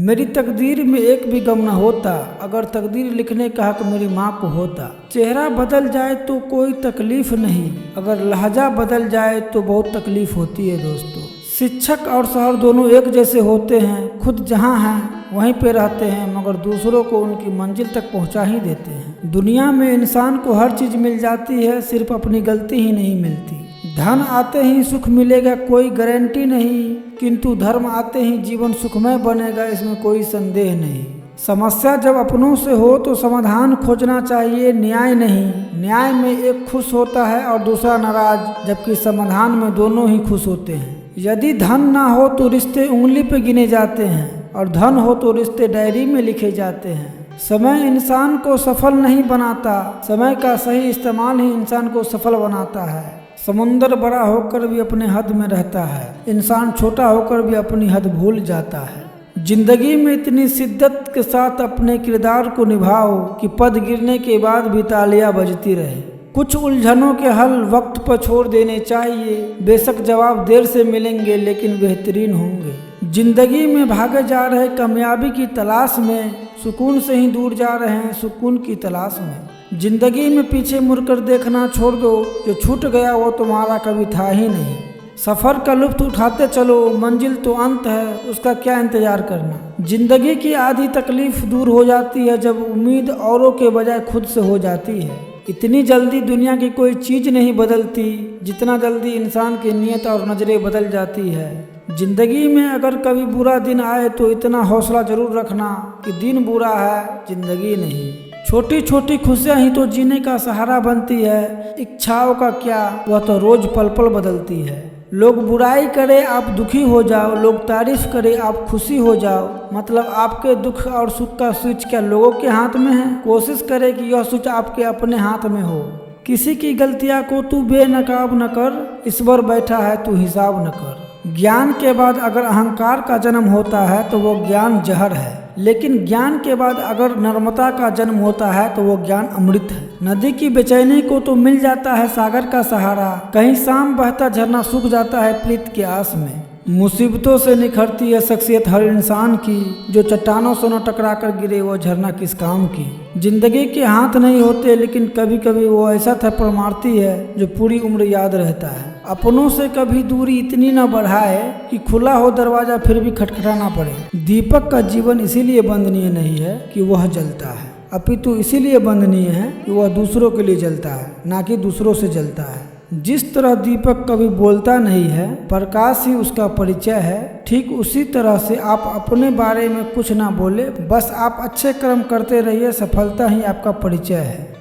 मेरी तकदीर में एक भी गम न होता, अगर तकदीर लिखने का हक मेरी माँ को होता। चेहरा बदल जाए तो कोई तकलीफ नहीं, अगर लहजा बदल जाए तो बहुत तकलीफ होती है दोस्तों। शिक्षक और शहर दोनों एक जैसे होते हैं, खुद जहाँ हैं वहीं पे रहते हैं, मगर दूसरों को उनकी मंजिल तक पहुँचा ही देते हैं। दुनिया में इंसान को हर चीज़ मिल जाती है, सिर्फ अपनी गलती ही नहीं मिलती। धन आते ही सुख मिलेगा कोई गारंटी नहीं, किंतु धर्म आते ही जीवन सुखमय बनेगा, इसमें कोई संदेह नहीं। समस्या जब अपनों से हो तो समाधान खोजना चाहिए, न्याय नहीं। न्याय में एक खुश होता है और दूसरा नाराज, जबकि समाधान में दोनों ही खुश होते हैं। यदि धन ना हो तो रिश्ते उंगली पे गिने जाते हैं, और धन हो तो रिश्ते डायरी में लिखे जाते हैं। समय इंसान को सफल नहीं बनाता, समय का सही इस्तेमाल ही इंसान को सफल बनाता है। समुंदर बड़ा होकर भी अपने हद में रहता है, इंसान छोटा होकर भी अपनी हद भूल जाता है। जिंदगी में इतनी शिद्दत के साथ अपने किरदार को निभाओ कि पद गिरने के बाद भी तालियां बजती रहे। कुछ उलझनों के हल वक्त पर छोड़ देने चाहिए, बेशक जवाब देर से मिलेंगे लेकिन बेहतरीन होंगे। जिंदगी में भागे जा रहे कामयाबी की तलाश में, सुकून से ही दूर जा रहे हैं सुकून की तलाश में। जिंदगी में पीछे मुड़कर देखना छोड़ दो, जो छूट गया वो तुम्हारा कभी था ही नहीं। सफ़र का लुत्फ़ उठाते चलो, मंजिल तो अंत है, उसका क्या इंतज़ार करना। जिंदगी की आधी तकलीफ़ दूर हो जाती है जब उम्मीद औरों के बजाय खुद से हो जाती है। इतनी जल्दी दुनिया की कोई चीज़ नहीं बदलती, जितना जल्दी इंसान की नीयत और नज़रें बदल जाती है। जिंदगी में अगर कभी बुरा दिन आए तो इतना हौसला जरूर रखना कि दिन बुरा है, जिंदगी नहीं। छोटी छोटी खुशियाँ ही तो जीने का सहारा बनती है, इच्छाओं का क्या, वह तो रोज़ पल पल बदलती है। लोग बुराई करे आप दुखी हो जाओ, लोग तारीफ करे आप खुशी हो जाओ। मतलब आपके दुख और सुख का स्विच क्या लोगों के हाथ में है? कोशिश करे कि यह स्विच आपके अपने हाथ में हो। किसी की गलतियां को तू बेनकाब न कर, ईश्वर बैठा है तू हिसाब न कर। ज्ञान के बाद अगर अहंकार का जन्म होता है तो वो ज्ञान जहर है, लेकिन ज्ञान के बाद अगर नर्मता का जन्म होता है तो वो ज्ञान अमृत है। नदी की बेचैनी को तो मिल जाता है सागर का सहारा, कहीं शाम बहता झरना सूख जाता है प्रीत की आस में। मुसीबतों से निखरती है शख्सियत हर इंसान की, जो चट्टानों से न टकरा कर गिरे वो झरना किस काम की। जिंदगी के हाथ नहीं होते, लेकिन कभी कभी वो ऐसा थप्पड़ मारती है जो पूरी उम्र याद रहता है। अपनों से कभी दूरी इतनी न बढ़ाए कि खुला हो दरवाजा फिर भी खटखटाना पड़े। दीपक का जीवन इसीलिए बंदनीय नहीं है कि वह जलता है, अपितु इसीलिए बंदनीय है कि वह दूसरों के लिए जलता है, ना कि दूसरों से जलता है। जिस तरह दीपक कभी बोलता नहीं है, प्रकाश ही उसका परिचय है, ठीक उसी तरह से आप अपने बारे में कुछ ना बोले, बस आप अच्छे कर्म करते रहिए, सफलता ही आपका परिचय है।